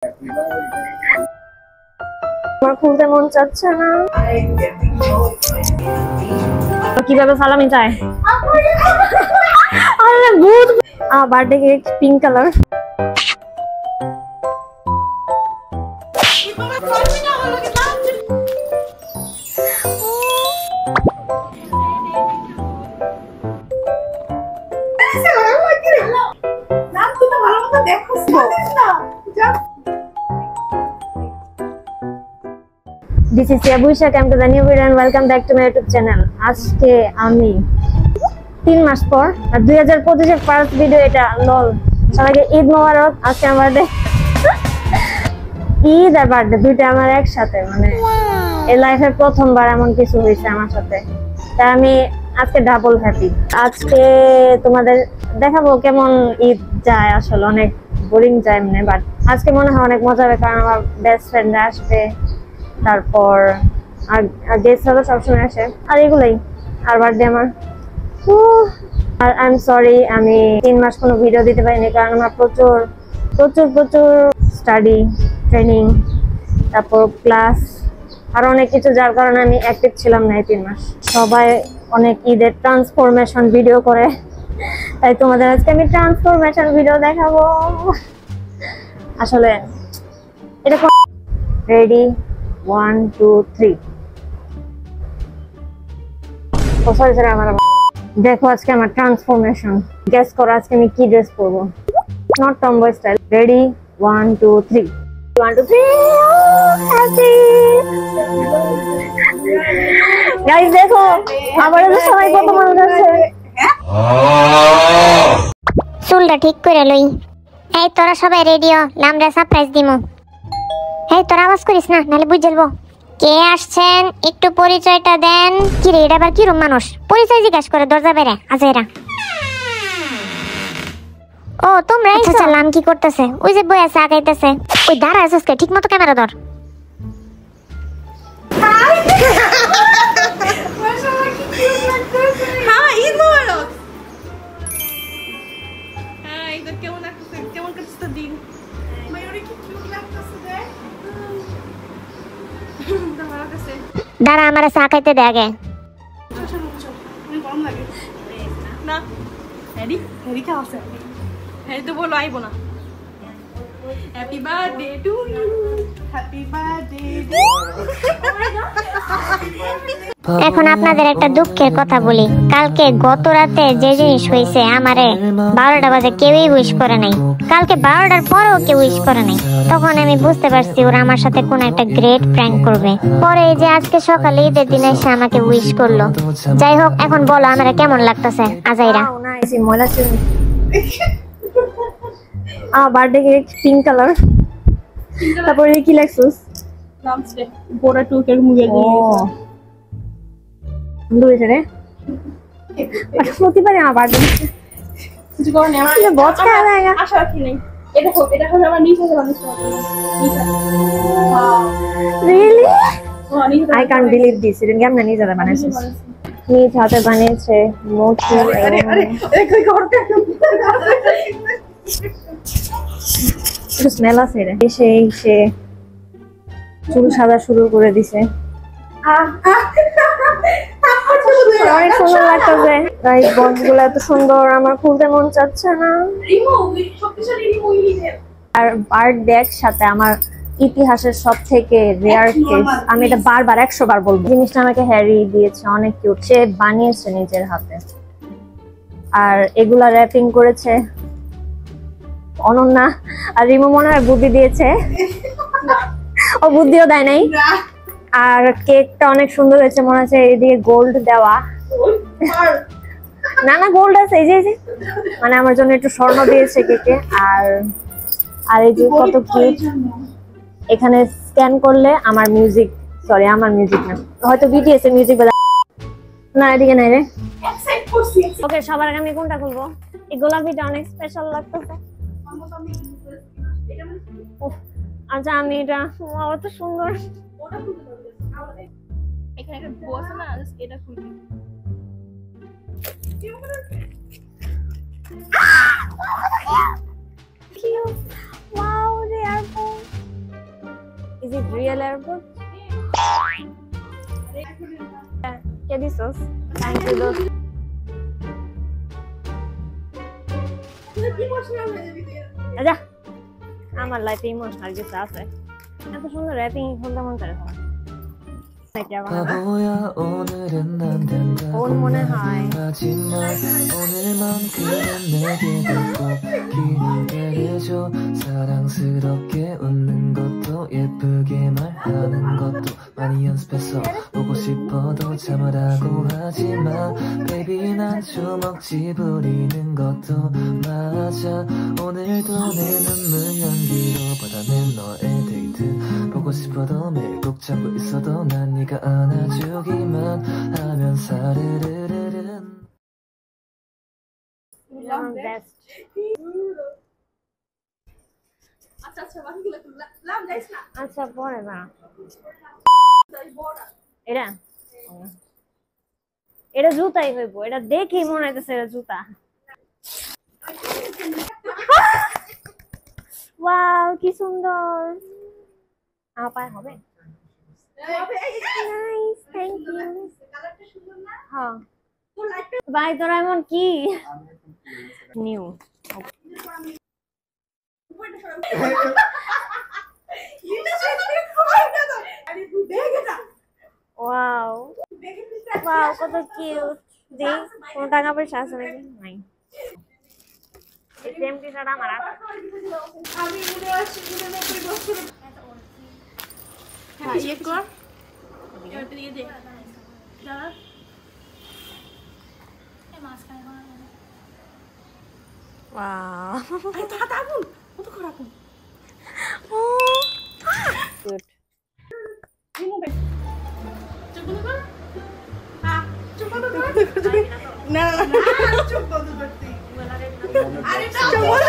আমার খুলতে মন চাচ্ছে না। কিভাবে সালামি চায়? আরে ভূত। Birthday cake pink colour. This is Yabusha. Come to the new video and welcome back to my YouTube channel. আজকে আমি 3 মাস পর 2025 এর ফার্স্ট ভিডিও এটা লল। সবাইকে ঈদ মোবারক। আজকে আমার বার্থডে। ঈদ আর বার্থডে দুইটা আমার একসাথে, মানে এই লাইফে প্রথমবার এমন কিছু হয়েছে আমার সাথে। তাই আমি আজকে ডাবল হ্যাপি। আজকে তোমাদের দেখাবো কেমন ঈদ যায়। আসলে অনেক বোরিং যায় মনে, বাট আজকে মনে হয় অনেক মজা হবে, কারণ আমার বেস্ট ফ্রেন্ড আসবে, তারপর আর গেস্ট হলো সবসময় আসে, আর এগুলাই। আর বার্থডে আমার। আর আই এম সরি আমি 3 মাস কোনো ভিডিও দিতে পারিনি, কারণ আমার প্রচুর প্রচুর প্রচুর স্টাডি, ট্রেনিং, তারপর ক্লাস আর অনেক কিছু, যার কারণে আমি অ্যাক্টিভ ছিলাম না এই 3 মাস। সবাই অনেক ঈদের ট্রান্সফরমেশন ভিডিও করে, তাই তোমাদের আজকে আমি ট্রান্সফরমেশন ভিডিও দেখাবো। আসলে এটা রেডি 1 2 3। ও সরি সরি, আমার দেখো আজকে আমার ট্রান্সফরমেশন। গেস করো আজকে আমি কি ড্রেস পরবো। Not tomboy style. Ready 1 2 3 1 2 3। Happy guys, দেখো আমার তো সবাই কত মানুষ আছে। চুলটা ঠিক করে লই। এই তোরা সবাই রেডিও, আমরা সারপ্রাইজ দিমু। এই তোরা আওয়াজ করিস না, নালে বুঝলবো কে আসছেন। একটু পরিচয়টা দেন। কি রে, এটা আবার কিরম মানুষ? পরিচয় জিজ্ঞাসা করে দরজা বেরে আজেরা। ও তোমরা আচ্ছা, নাম কি করতেছে? ওই যে বই আছে আগাইতেছে। ওই দাঁড়া আছিস কে? ঠিক মতো ক্যামেরা ধর। দাঁড়া, আমার চা খাইতে দে আগে। এখন আপনাদের একটা দুঃখের কথা বলি। কালকে গত রাতে যে জিনিস হয়েছে, আমারে 12টা বাজে কেউই উইশ করে নাই। কালকে 12টার পরেও কেউ উইশ করে নাই। তখন আমি বুঝতে পারছি ওরা আমার সাথে কোন একটা গ্রেট প্র্যাঙ্ক করবে। পরে এই যে আজকে সকালে ঈদের দিন এসে আমাকে উইশ করলো। যাই হোক, এখন বলো আমার কেমন লাগতেছে আজাইরা? Birthday cake pink colour. তারপরে কি লেখছস? বড় টুকের মুগে দিয়ে দুইটা রে প্রতিবারে আমার বার্থডে কিছু করে না। আমার বচকা লাগা আশা কি নাই। এটা হলো আমার নিচে বানিয়েছে। Really I can't believe this. এটা কেমন নিজে বানাইছিস? নিজ হাতে বানিয়েছে মোচি। আরে কই করতে স্মেল আছে রে। সে চুল সাদা শুরু করে দিছে। অনেক সুন্দর লাগতেছে। গাইস বক্সগুলো এত সুন্দর, আমার খুলতে মন চাচ্ছে না। আর বার্থডে একসাথে আমার ইতিহাসের সব থেকে রেয়ার কেস। আমি এটা বারবার 100 বার বলবো। জিনিসটা আমাকে হ্যারি দিয়েছে, অনেক কিউট। সে বানিয়েছে নিজের হাতে, আর এগুলা র্যাপিং করেছে অনন্যা। আর রিমু মনে হয় বুদ্ধি দিয়েছে। ও বুদ্ধিও দেয় নাই। আর কেকটা অনেক সুন্দর হয়েছে, মনে হচ্ছে এদিকে গোল্ড দেওয়া। না না, গোল্ড আছে এই যে মানে আমার জন্য একটু স্বর্ণ দিয়েছে কেকে। আর এই যে কত কিউট। এখানে স্ক্যান করলে আমার মিউজিক, সরি আমার মিউজিক না, হয়তো বিটিএস এর মিউজিক না, এদিকে নাই রে। ওকে, সবার আগে আমি কোনটা খুলবো? এই গোলাপিটা অনেক স্পেশাল লাগতেছে। আচ্ছা আমি এটা, অত সুন্দর। এখানে একটা বউ আছে না, এটা খুলবি। Wow, they are both Is it real airport? কে দিছস? Thank you দোস্ত। আচ্ছা আমার লাইফে ইমোশনাল কিছু আছে এত সুন্দর র্যাপিং শুনতে মন চায় ওর মনে হয় 사랑스럽게 웃는 것도 예쁘게 말하는 것도 많이 연습해서 보고 싶어도 참으라고 하지마 Baby 난 주먹 지부리는 것도 맞아 오늘도 내 눈물 연기로 받아낸 너의 데이트 보고 싶어도 매일 꼭 잡고 있어도 난 네가 안아주기만 하면 사르르르른 বেস্ট আচ্ছা আচ্ছা বাকিগুলো লাভ যাইস না আচ্ছা পরে না এটা এটা জুতাই হইব এটা দেখেই মনে হইতেছে এটা জুতা ওয়াও কি সুন্দর আপা হবে নাইস থ্যাংক ইউ কালারটা সুন্দর না হ্যাঁ তোর লাইটটা ভাই তোরা এমন কি নিউ উপরটা সরাও এটা সরাও না আরে তুই দেখ এটা ওয়াও দেখে ওয়াও কত কিউট দেখ কোন টাকা পয়সা আছে নাকি নাই এই সেম টি শার্ট আমার আছে আমি উড়ে আসছি উড়ে নতুন বছর হ্যাঁ ইয়ে কর এবার দিয়ে দে দাঁড়া এই মাস্কারা ওয়াও আরে দাঁড়া আগুন কত খারাপ গুড রিমুভ ইট চুপ কর হ্যাঁ চুপ কর না চুপ কর করতে আরে চুপ কর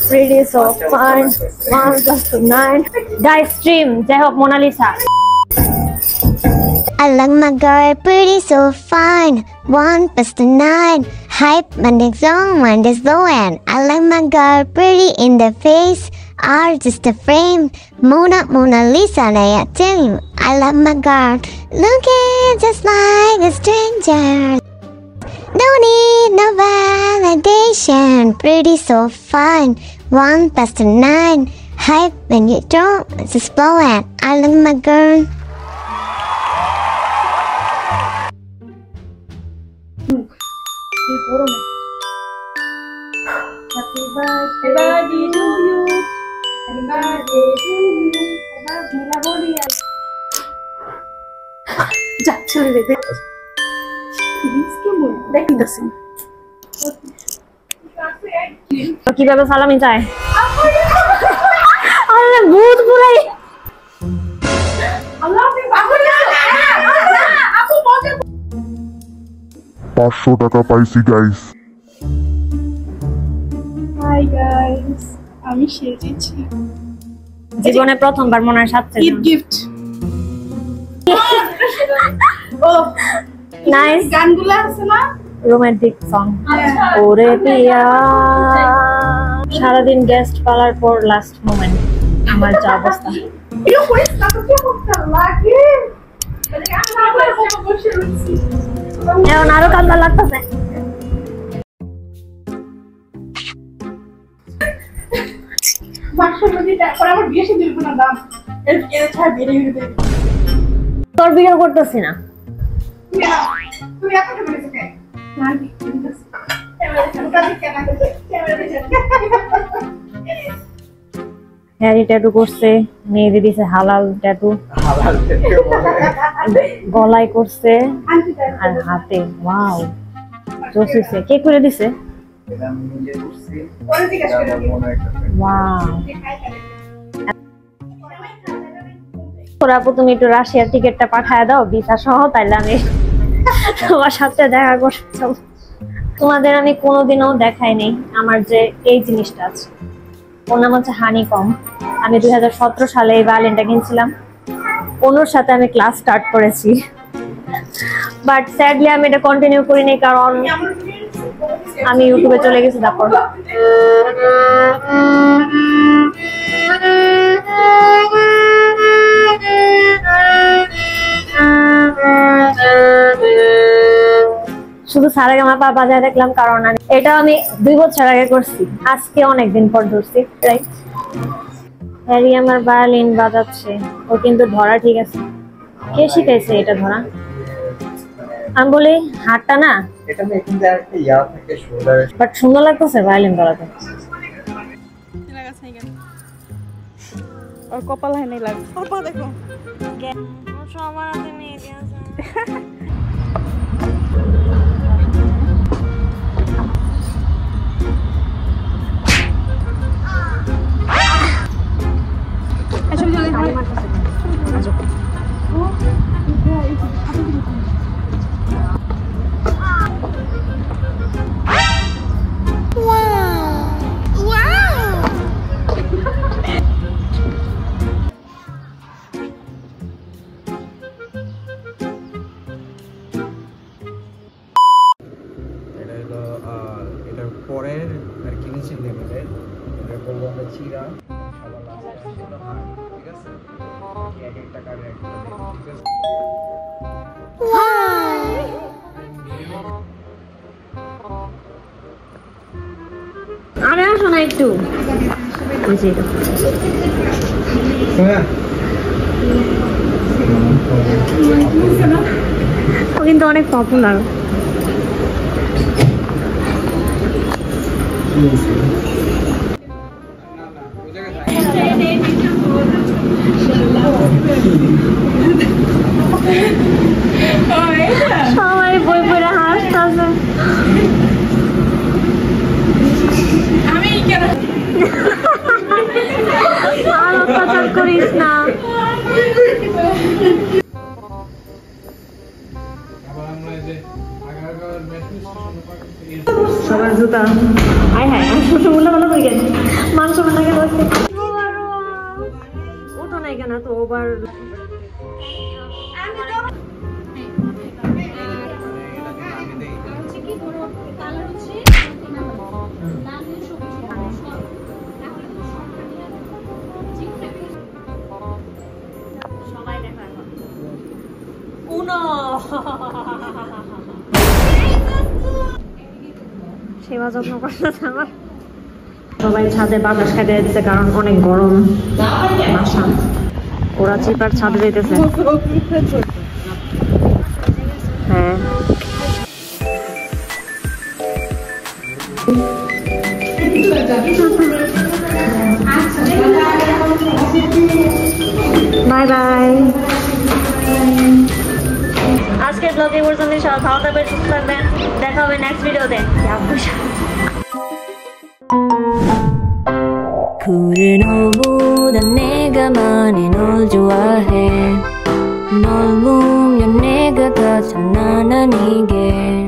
Pretty so fine 1 + 9 guys stream যাই হোক Mona Lisa I like my girl pretty so fine 1 + 9 hype my next song when there's low end I like my girl pretty in the face are just a frame Mona Lisa I tell you I love my girl looking just like a stranger no need no validation pretty so fine 1 + 9 hype when you don't just blow it I love my girl Happy birthday Happy birthday to you. Happy birthday to you. Mila boli যা চলে দে please কেমন দেখিতেছি কিভাবে সালামি চায় আরে ভূত পুরাই আল্লাহ আপনি পাগল না আপু মজা 500 টাকা পাইছি গাইস হাই গাইস আমি সেজেছি জীবনে প্রথমবার মনে হয় সাথে ঈদ গিফট ও নাইস গানগুলো আছে না রোমান্টিক সং ওরে পিয়া সারাদিন গেস্ট পালার পর লাস্ট মোমেন্ট আমার যা অবস্থা ইউ কইস না তো কি করতে লাগে মানে আমি আবার বসে রইছি এখন আরো কান্না লাগতেছে বাক্সের মধ্যে তারপর আমার বিয়ে সাথে দিব না দাম এর ছাড় বেরিয়ে গেছে তোর ভিডিও করতেছি না তুমি এত টাকা দিতে কেন না হ্যারি ট্যাটু করছে মেহেদি দিছে হালাল ট্যাটু গলায় করছে আর হাতে ওয়াও জোসিছে কে করে দিছে ওয়াও আপু তুমি একটু রাশিয়ার টিকিটটা পাঠায় দাও ভিসা সহ তাইলে আমি তোমার সাথে দেখা করতে তোমাদের আমি কোনোদিনও দেখাইনি আমার যে এই জিনিসটা আছে, ওর নাম হচ্ছে হানিকম। আমি 2017 সালে এই ভায়োলিনটা কিনছিলাম, অনুর সাথে আমি ক্লাস স্টার্ট করেছি, বাট স্যাডলি আমি এটা কন্টিনিউ করিনি কারণ আমি ইউটিউবে চলে গেছি। তারপর শুধু সারেগামাপা বাজায় দেখলাম কারণ এটা আমি 2 বছর আগে করছি, আজকে অনেকদিন পর ধরছি। রাইট, হ্যারি আমার ভায়োলিন বাজাচ্ছে, ও কিন্তু ধরা ঠিক আছে। কে শিখাইছে এটা ধরা? আমি বলি হাতটা না, এটা আমি এখান থেকে একটা ইয়া থেকে শোল্ডার বাট সুন্দর লাগতেছে ভায়োলিন ধরাতে। और कपाल है नहीं लग पापा देखो সবার হাতে নিয়ে দিয়েছে। এটার পরের আর কি নিচে লেভেলের এটা বলবো আমরা চিরা সবার লাস্টে ঠিক আছে, এক একটা কার্ড একটা ঠিক আছে। আরে আসো না একটু, ও কিন্তু অনেক পপুলার। সবাই বই পড়ে হাসতেছে। আমি কেন আর অত্যাচার করিস না। সবার জুতা আয় হায় উল্লা পাল্লা করে গেছে, মাংস মানা গেল। ওঠো নাই কেন তো ওভার? সবাই দেখো এখন উনো সেবা যত্ন করতেছে আমার। সবাই ছাদে বাতাস খাইতে যাচ্ছে কারণ অনেক গরম বাসা। ওরা চিপার ছাদে যেতেছে। হ্যাঁ বাই বাই। আজকের ব্লগে পর্যন্ত সবাই ভালো থাকবেন, সুস্থ থাকবেন, দেখা হবে নেক্সট ভিডিওতে। 그래 너보다 내가 많이 널 좋아해 널 보면 내가 더 장난 아니게